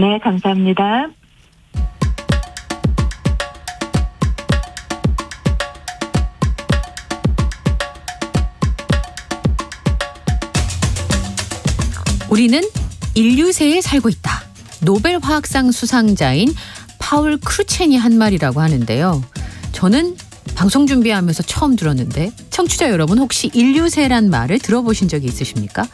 네, 감사합니다. 우리는 인류세에 살고 있다. 노벨 화학상 수상자인 파울 크루첸이 한 말이라고 하는데요. 저는 방송 준비하면서 처음 들었는데 청취자 여러분 혹시 인류세란 말을 들어보신 적이 있으십니까?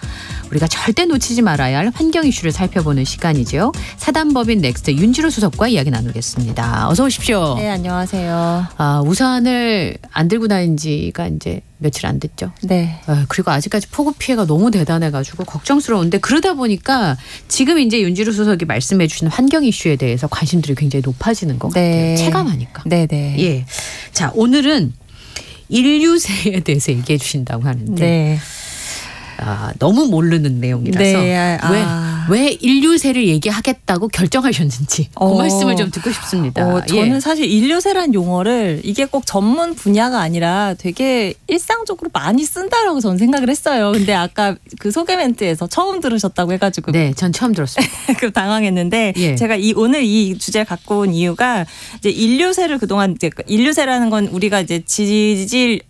우리가 절대 놓치지 말아야 할 환경 이슈를 살펴보는 시간이죠. 사단법인 넥스트 윤지로 수석과 이야기 나누겠습니다. 어서 오십시오. 네, 안녕하세요. 우산을 안 들고 다닌 지가 이제 며칠 안 됐죠. 네. 그리고 아직까지 폭우 피해가 너무 대단해가지고 걱정스러운데 그러다 보니까 지금 이제 윤지로 수석이 말씀해 주신 환경 이슈에 대해서 관심들이 굉장히 높아지는 것 같아요. 체감하니까. 네네. 예. 자, 오늘은 인류세에 대해서 얘기해 주신다고 하는데 네. 너무 모르는 내용이라서 네. 왜 인류세를 얘기하겠다고 결정하셨는지 그 말씀을 좀 듣고 싶습니다. 저는 사실 인류세란 용어를 이게 꼭 전문 분야가 아니라 되게 일상적으로 많이 쓴다라고 저는 생각을 했어요. 근데 아까 그 소개 멘트에서 처음 들으셨다고 해가지고 네, 전 처음 들었습니다. 그 당황했는데 예. 제가 오늘 이 주제를 갖고 온 이유가 이제 인류세를 그동안 이제 인류세라는 건 우리가 이제 지질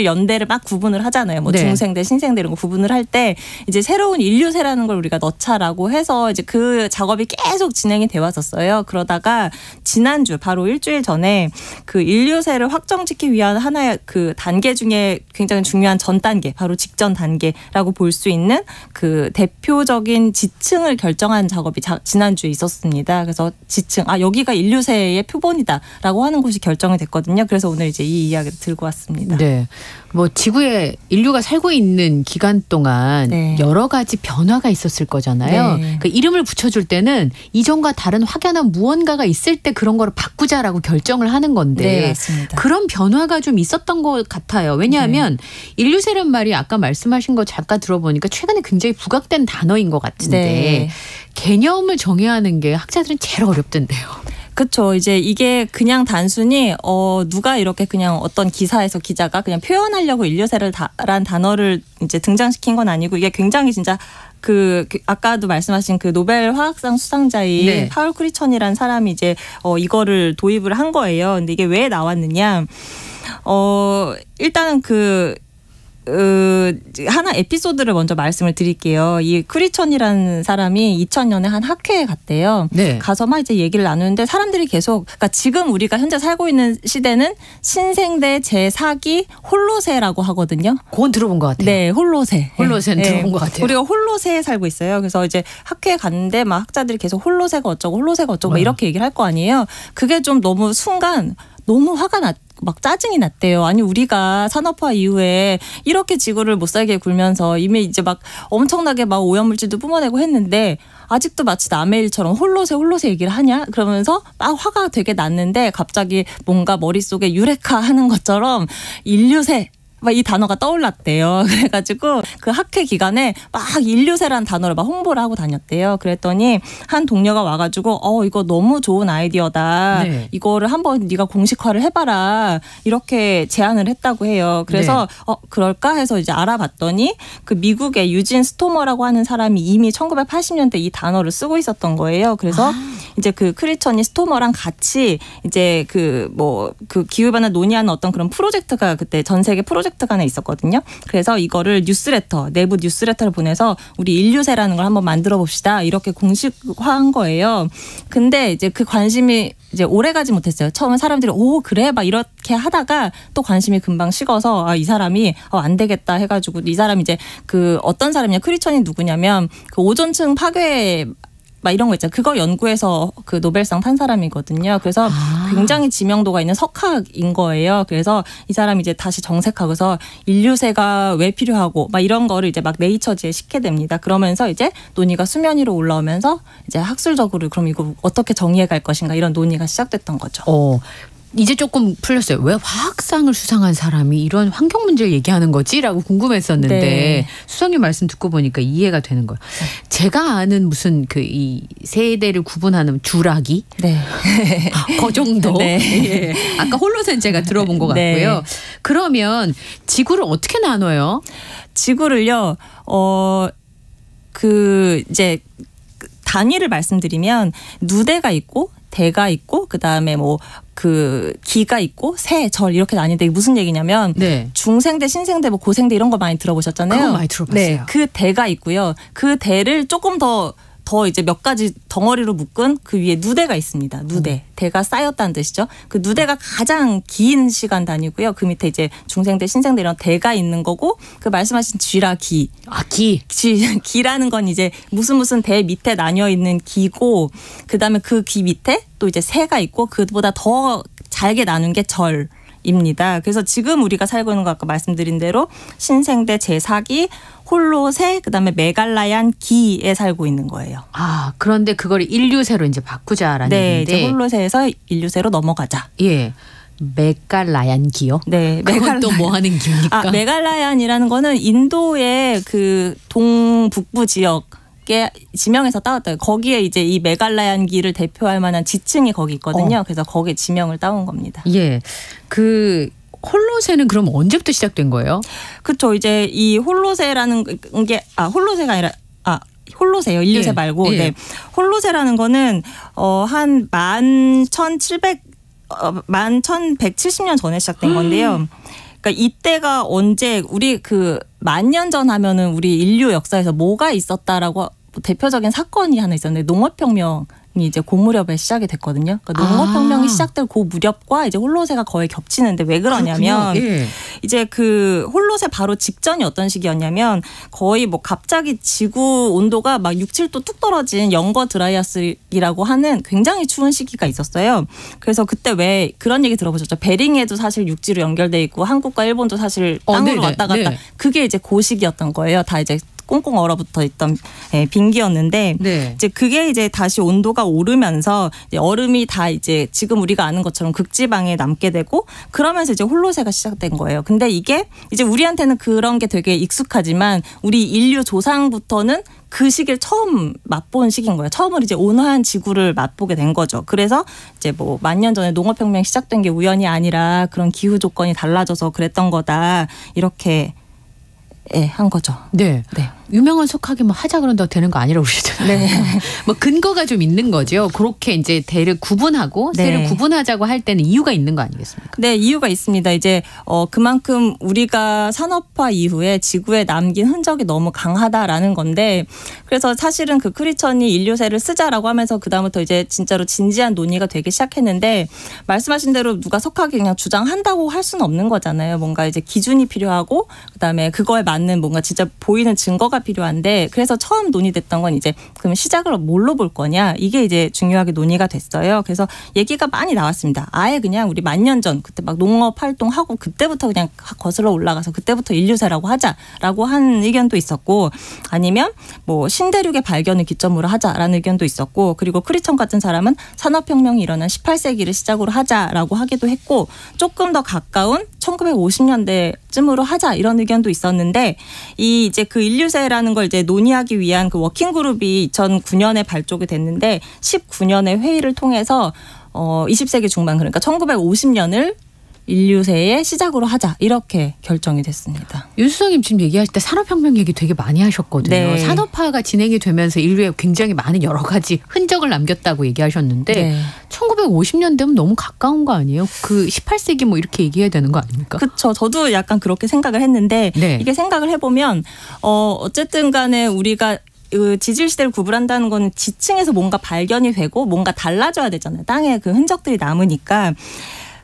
연대를 막 구분을 하잖아요. 뭐 네. 중생대, 신생대 이런 거 구분을 할 때 이제 새로운 인류세라는 걸 우리가 넣자라고 해서 이제 그 작업이 계속 진행이 되어 왔었어요. 그러다가 지난주 바로 일주일 전에 그 인류세를 확정짓기 위한 하나의 그 단계 중에 굉장히 중요한 전 단계, 바로 직전 단계라고 볼 수 있는 그 대표적인 지층을 결정한 작업이 지난주에 있었습니다. 그래서 지층, 여기가 인류세의 표본이다라고 하는 곳이 결정이 됐거든요. 그래서 오늘 이제 이 이야기를 들고 왔습니다. 네. 뭐 지구에 인류가 살고 있는 기간 동안 네. 여러 가지 변화가 있었을 거잖아요. 네. 그 이름을 붙여줄 때는 이전과 다른 확연한 무언가가 있을 때 그런 거를 바꾸자라고 결정을 하는 건데 네, 맞습니다. 그런 변화가 좀 있었던 것 같아요. 왜냐하면 인류세란 말이 아까 말씀하신 거 잠깐 들어보니까 최근에 굉장히 부각된 단어인 것 같은데 네. 개념을 정해야 하는 게 학자들은 제일 어렵던데요. 그렇죠. 이제 이게 그냥 단순히 누가 이렇게 그냥 어떤 기사에서 기자가 그냥 표현하려고 인류세란 단어를 이제 등장시킨 건 아니고 이게 굉장히 진짜 그 아까도 말씀하신 그 노벨 화학상 수상자인 네. 파울 크리천이라는 사람이 이제 이거를 도입을 한 거예요. 근데 이게 왜 나왔느냐? 일단은 하나 에피소드를 먼저 말씀을 드릴게요. 이 크리천이라는 사람이 2000년에 한 학회에 갔대요. 네. 가서 막 이제 얘기를 나누는데 사람들이 계속, 그러니까 지금 우리가 현재 살고 있는 시대는 신생대 제4기 홀로세라고 하거든요. 그건 들어본 것 같아요. 네, 홀로세. 홀로세는 들어본 것 같아요. 우리가 홀로세에 살고 있어요. 그래서 이제 학회에 갔는데 막 학자들이 계속 홀로세가 어쩌고 홀로세가 어쩌고 막 이렇게 얘기를 할 거 아니에요. 그게 좀 너무 순간 너무 화가 막 짜증이 났대요. 아니 우리가 산업화 이후에 이렇게 지구를 못 살게 굴면서 이미 이제 막 엄청나게 막 오염물질도 뿜어내고 했는데 아직도 마치 남의 일처럼 홀로세 얘기를 하냐? 그러면서 막 화가 되게 났는데 갑자기 뭔가 머릿속에 유레카 하는 것처럼 인류세 막 이 단어가 떠올랐대요. 그래가지고 그 학회 기간에 막 인류세라는 단어를 막 홍보를 하고 다녔대요. 그랬더니 한 동료가 와가지고 이거 너무 좋은 아이디어다. 네. 이거를 한번 네가 공식화를 해봐라. 이렇게 제안을 했다고 해요. 그래서 그럴까 해서 이제 알아봤더니 그 미국의 유진 스토머라고 하는 사람이 이미 1980년대 이 단어를 쓰고 있었던 거예요. 그래서 이제 그 크리천이 스토머랑 같이 이제 그 기후변화 논의하는 어떤 그런 프로젝트가 그때 전 세계 프로젝트가 하나 있었거든요. 그래서 이거를 내부 뉴스레터를 보내서 우리 인류세라는 걸 한번 만들어 봅시다. 이렇게 공식화한 거예요. 근데 이제 그 관심이 이제 오래 가지 못했어요. 처음에 사람들이 그래 막 이렇게 하다가 또 관심이 금방 식어서 이 사람이 안 되겠다 해가지고 이 사람이 이제 그 어떤 사람이냐 크리천이 누구냐면 그 오존층 파괴 막 이런 거 있잖아요. 그거 연구해서 그 노벨상 탄 사람이거든요. 그래서 굉장히 지명도가 있는 석학인 거예요. 그래서 이 사람이 이제 다시 정색하고서 인류세가 왜 필요하고 막 이런 거를 이제 막 네이처지에 싣게 됩니다. 그러면서 이제 논의가 수면 위로 올라오면서 이제 학술적으로 그럼 이거 어떻게 정의해 갈 것인가 이런 논의가 시작됐던 거죠. 이제 조금 풀렸어요. 왜 화학상을 수상한 사람이 이런 환경 문제를 얘기하는 거지라고 궁금했었는데 네. 수석님 말씀 듣고 보니까 이해가 되는 거예요. 제가 아는 무슨 이 세대를 구분하는 주라기 네. 그 정도. 네. 예. 아까 홀로센 제가 들어본 것 같고요. 네. 그러면 지구를 어떻게 나눠요? 지구를요. 이제 단위를 말씀드리면 누대가 있고 대가 있고 그다음에 뭐 그 기가 있고 세, 절 이렇게 나뉘는데 이게 무슨 얘기냐면 네. 중생대, 신생대, 뭐 고생대 이런 거 많이 들어보셨잖아요. 그건 많이 들어봤어요. 네, 그 대가 있고요. 그 대를 조금 더 이제 몇 가지 덩어리로 묶은 그 위에 누대가 있습니다. 누대. 대가 쌓였다는 뜻이죠. 그 누대가 가장 긴 시간 단위고요. 그 밑에 이제 중생대, 신생대 이런 대가 있는 거고 그 말씀하신 쥐라 기. 아, 기. 기라는 건 이제 무슨 대 밑에 나뉘어 있는 기고 그다음에 그 기 밑에 또 이제 새가 있고 그보다 더 잘게 나눈 게 절입니다. 그래서 지금 우리가 살고 있는 거 아까 말씀드린 대로 신생대 제4기 홀로세 그다음에 메갈라얀 기에 살고 있는 거예요. 아, 그런데 그걸 인류세로 이제 바꾸자라는 네, 얘기인데. 이제 홀로세에서 인류세로 넘어가자. 예. 메갈라얀 기요? 네, 그건 또 뭐 하는 기입니까? 아, 메갈라얀이라는 거는 인도의 그 동북부 지역에 지명에서 따왔다. 거기에 이제 이 메갈라얀 기를 대표할 만한 지층이 거기 있거든요. 그래서 거기에 지명을 따온 겁니다. 예. 그 홀로세는 그럼 언제부터 시작된 거예요? 그렇죠. 이제 이 홀로세라는 게 홀로세가 아니라 홀로세요. 인류세 예, 말고. 예. 네. 홀로세라는 거는 한 1170년 전에 시작된 건데요. 그러니까 이때가 언제 우리 그 10,000년 전 하면은 우리 인류 역사에서 뭐가 있었다라고 대표적인 사건이 하나 있었는데 농업혁명이 이제 그 무렵에 시작이 됐거든요. 그러니까 농업혁명이 시작될 그 무렵과 이제 홀로세가 거의 겹치는데 왜 그러냐면 예. 이제 그 홀로세 바로 직전이 어떤 시기였냐면 거의 뭐 갑자기 지구 온도가 막 6, 7도 뚝 떨어진 영거 드라이아스라고 하는 굉장히 추운 시기가 있었어요. 그래서 그때 왜 그런 얘기 들어보셨죠? 베링해도 사실 육지로 연결돼 있고 한국과 일본도 사실 땅으로 네네, 왔다 갔다. 네. 그게 이제 그 시기였던 거예요. 다 이제 꽁꽁 얼어붙어 있던 빙기였는데 네. 이제 그게 이제 다시 온도가 오르면서 이제 얼음이 다 이제 지금 우리가 아는 것처럼 극지방에 남게 되고 그러면서 이제 홀로세가 시작된 거예요. 근데 이게 이제 우리한테는 그런 게 되게 익숙하지만 우리 인류 조상부터는 그 시기를 처음 맛본 시기인 거예요. 처음으로 이제 온화한 지구를 맛보게 된 거죠. 그래서 이제 뭐 10,000년 전에 농업혁명이 시작된 게 우연이 아니라 그런 기후 조건이 달라져서 그랬던 거다. 이렇게 한 거죠. 네. 네. 유명한 속하게 뭐 하자 그런다고 되는 거 아니라고 그러시잖아요. 네. 뭐 근거가 좀 있는 거죠. 그렇게 이제 대를 구분하고 네. 세를 구분하자고 할 때는 이유가 있는 거 아니겠습니까? 네, 이유가 있습니다. 이제 그만큼 우리가 산업화 이후에 지구에 남긴 흔적이 너무 강하다라는 건데 그래서 사실은 그 크리천이 인류세를 쓰자라고 하면서 그다음부터 이제 진짜로 진지한 논의가 되기 시작했는데 말씀하신 대로 누가 속하게 그냥 주장한다고 할 수는 없는 거잖아요. 뭔가 이제 기준이 필요하고 그다음에 그거에 맞는 뭔가 진짜 보이는 증거가 필요한데 그래서 처음 논의됐던 건 이제 그러면 시작을 뭘로 볼 거냐 이게 이제 중요하게 논의가 됐어요. 그래서 얘기가 많이 나왔습니다. 아예 그냥 우리 10,000년 전 그때 막 농업 활동하고 그때부터 그냥 거슬러 올라가서 그때부터 인류세라고 하자라고 한 의견도 있었고 아니면 뭐 신대륙의 발견을 기점으로 하자라는 의견도 있었고 그리고 크리천 같은 사람은 산업혁명이 일어난 18세기를 시작으로 하자라고 하기도 했고 조금 더 가까운 1950년대쯤으로 하자 이런 의견도 있었는데 이 이제 그 인류세라는 걸 이제 논의하기 위한 그 워킹 그룹이 2009년에 발족이 됐는데 19년의 회의를 통해서 20세기 중반 그러니까 1950년을 인류세의 시작으로 하자 이렇게 결정이 됐습니다. 윤 수석님 지금 얘기하실 때 산업혁명 얘기 되게 많이 하셨거든요. 네. 산업화가 진행이 되면서 인류에 굉장히 많은 여러 가지 흔적을 남겼다고 얘기하셨는데 네. 1950년대면 너무 가까운 거 아니에요? 그 18세기 뭐 이렇게 얘기해야 되는 거 아닙니까? 그렇죠. 저도 약간 그렇게 생각을 했는데 네. 이게 생각을 해보면 어쨌든 간에 우리가 지질 시대를 구분한다는 건 지층에서 뭔가 발견이 되고 뭔가 달라져야 되잖아요. 땅에 그 흔적들이 남으니까.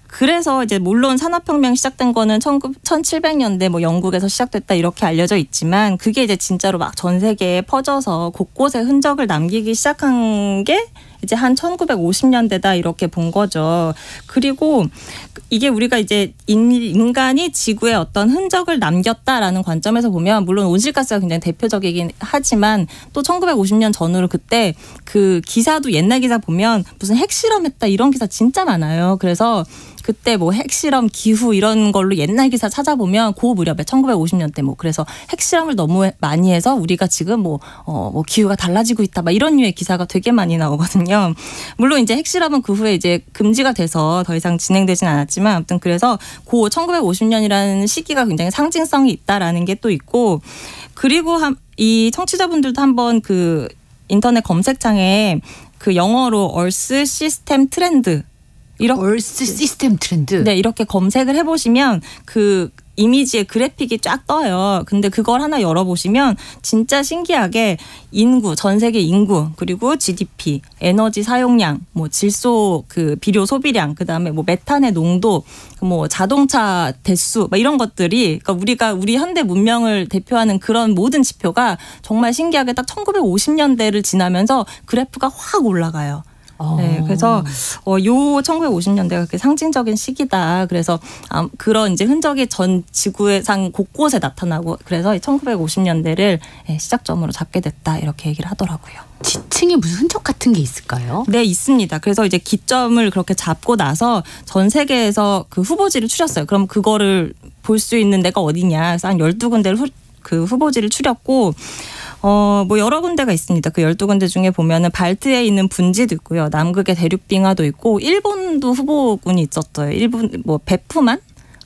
그래서 이제 물론 산업혁명 시작된 거는 1700년대 뭐 영국에서 시작됐다 이렇게 알려져 있지만 그게 이제 진짜로 막 전 세계에 퍼져서 곳곳에 흔적을 남기기 시작한 게 이제 한 1950년대다 이렇게 본 거죠. 그리고 이게 우리가 이제 인간이 지구에 어떤 흔적을 남겼다라는 관점에서 보면 물론 온실가스가 굉장히 대표적이긴 하지만 또 1950년 전후로 그때 그 기사도 옛날 기사 보면 무슨 핵실험했다 이런 기사 진짜 많아요. 그래서 그때 뭐 핵실험, 기후 이런 걸로 옛날 기사 찾아보면 그 무렵에 1950년대 뭐 그래서 핵실험을 너무 많이 해서 우리가 지금 뭐 기후가 달라지고 있다 막 이런 류의 기사가 되게 많이 나오거든요. 물론 이제 핵실험은 그 후에 이제 금지가 돼서 더 이상 진행되진 않았지만 아무튼 그래서 그 1950년이라는 시기가 굉장히 상징성이 있다라는 게 또 있고 그리고 이 청취자분들도 한번 그 인터넷 검색창에 그 영어로 얼스 시스템 트렌드 얼스 시스템 트렌드. 네, 이렇게 검색을 해보시면 그 이미지의 그래픽이 쫙 떠요. 근데 그걸 하나 열어보시면 진짜 신기하게 인구, 전 세계 인구, 그리고 GDP, 에너지 사용량, 뭐 질소 그 비료 소비량, 그다음에 뭐 메탄의 농도, 뭐 자동차 대수, 막 이런 것들이 그러니까 우리 현대 문명을 대표하는 그런 모든 지표가 정말 신기하게 딱 1950년대를 지나면서 그래프가 확 올라가요. 네, 그래서 요 1950년대가 그렇게 상징적인 시기다. 그래서 그런 이제 흔적이 전 지구상 곳곳에 나타나고 그래서 1950년대를 시작점으로 잡게 됐다 이렇게 얘기를 하더라고요. 지층에 무슨 흔적 같은 게 있을까요? 네, 있습니다. 그래서 이제 기점을 그렇게 잡고 나서 전 세계에서 그 후보지를 추렸어요. 그럼 그거를 볼 수 있는 데가 어디냐. 그래서 한 12군데를 그 후보지를 추렸고 뭐 여러 군데가 있습니다. 그 12군데 중에 보면은 발트에 있는 분지도 있고요. 남극의 대륙빙하도 있고 일본도 후보군이 있었어요. 일본 뭐 베프만?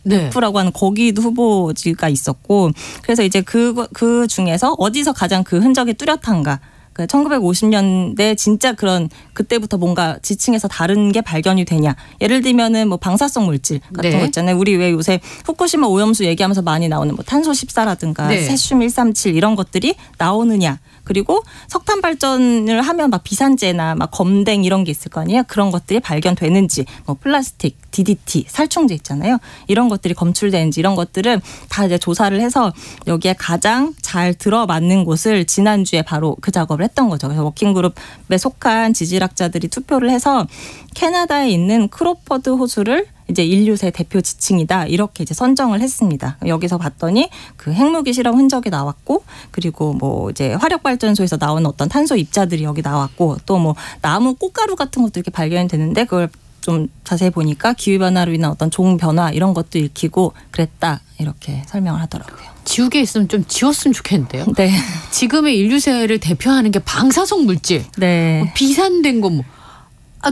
네. 베프라고 하는 거기도 후보지가 있었고 그래서 이제 그 중에서 어디서 가장 그 흔적이 뚜렷한가? 1950년대 진짜 그런 그때부터 뭔가 지층에서 다른 게 발견이 되냐. 예를 들면은 뭐 방사성 물질 같은 거 있잖아요. 우리 왜 요새 후쿠시마 오염수 얘기하면서 많이 나오는 뭐 탄소 14라든가 세슘 137 이런 것들이 나오느냐. 그리고 석탄 발전을 하면 막 비산재나 막 검댕 이런 게 있을 거 아니에요. 그런 것들이 발견되는지, 뭐 플라스틱, DDT, 살충제 있잖아요. 이런 것들이 검출되는지 이런 것들을 다 이제 조사를 해서 여기에 가장 잘 들어맞는 곳을 지난주에 바로 그 작업을 했던 거죠. 그래서 워킹그룹에 속한 지질학자들이 투표를 해서 캐나다에 있는 크로퍼드 호수를 이제 인류세 대표 지층이다 이렇게 이제 선정을 했습니다. 여기서 봤더니 그 핵무기 실험 흔적이 나왔고 그리고 뭐 이제 화력 발전소에서 나오는 어떤 탄소 입자들이 여기 나왔고 또 뭐 나무 꽃가루 같은 것도 이렇게 발견이 되는데 그걸 좀 자세히 보니까 기후 변화로 인한 어떤 종 변화 이런 것도 읽히고 그랬다 이렇게 설명을 하더라고요. 지우개 있으면 좀 지웠으면 좋겠는데요. 네. 지금의 인류세를 대표하는 게 방사성 물질, 네, 비산된 거 뭐.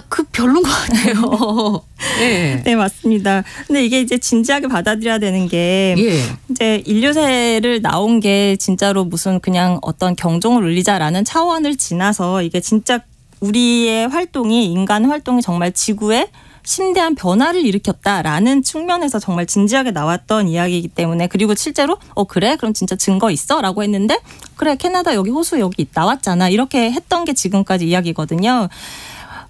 그 별론 것 같아요. 네. 네, 맞습니다. 근데 이게 이제 진지하게 받아들여야 되는 게 이제 인류세를 나온 게 진짜로 무슨 그냥 어떤 경종을 울리자라는 차원을 지나서 이게 진짜 우리의 활동이 인간 활동이 정말 지구에 심대한 변화를 일으켰다라는 측면에서 정말 진지하게 나왔던 이야기이기 때문에 그리고 실제로 그래? 그럼 진짜 증거 있어? 라고 했는데 그래 캐나다 여기 호수 여기 나왔잖아. 이렇게 했던 게 지금까지 이야기거든요.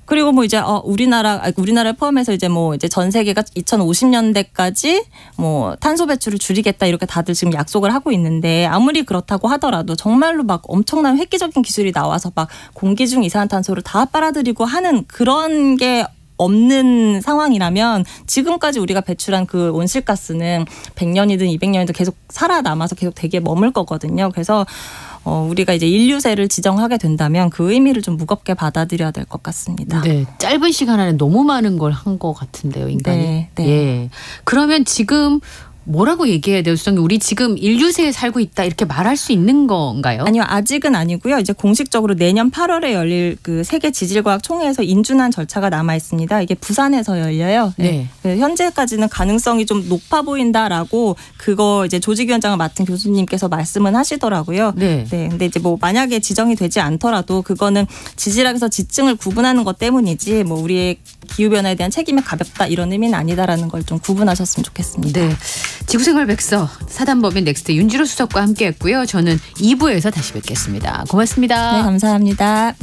그리고 뭐 이제 우리나라를 포함해서 이제 뭐 이제 전 세계가 2050년대까지 뭐 탄소 배출을 줄이겠다 이렇게 다들 지금 약속을 하고 있는데 아무리 그렇다고 하더라도 정말로 막 엄청난 획기적인 기술이 나와서 막 공기 중 이산화탄소를 다 빨아들이고 하는 그런 게 없는 상황이라면 지금까지 우리가 배출한 그 온실가스는 100년이든 200년이든 계속 살아남아서 계속 되게 머물 거거든요. 그래서 우리가 이제 인류세를 지정하게 된다면 그 의미를 좀 무겁게 받아들여야 될 것 같습니다. 네, 짧은 시간 안에 너무 많은 걸 한 것 같은데요, 인간이. 네. 예. 그러면 지금 뭐라고 얘기해야 돼요, 수정님? 우리 지금 인류세에 살고 있다 이렇게 말할 수 있는 건가요? 아니요, 아직은 아니고요. 이제 공식적으로 내년 8월에 열릴 그 세계 지질과학 총회에서 인준한 절차가 남아 있습니다. 이게 부산에서 열려요. 네. 현재까지는 가능성이 좀 높아 보인다라고 그거 이제 조직위원장을 맡은 교수님께서 말씀은 하시더라고요. 네. 근데 이제 뭐 만약에 지정이 되지 않더라도 그거는 지질학에서 지층을 구분하는 것 때문이지 뭐 우리의 기후 변화에 대한 책임이 가볍다 이런 의미는 아니다라는 걸 좀 구분하셨으면 좋겠습니다. 네. 지구생활 백서 사단법인 넥스트 윤지로 수석과 함께했고요. 저는 2부에서 다시 뵙겠습니다. 고맙습니다. 네, 감사합니다.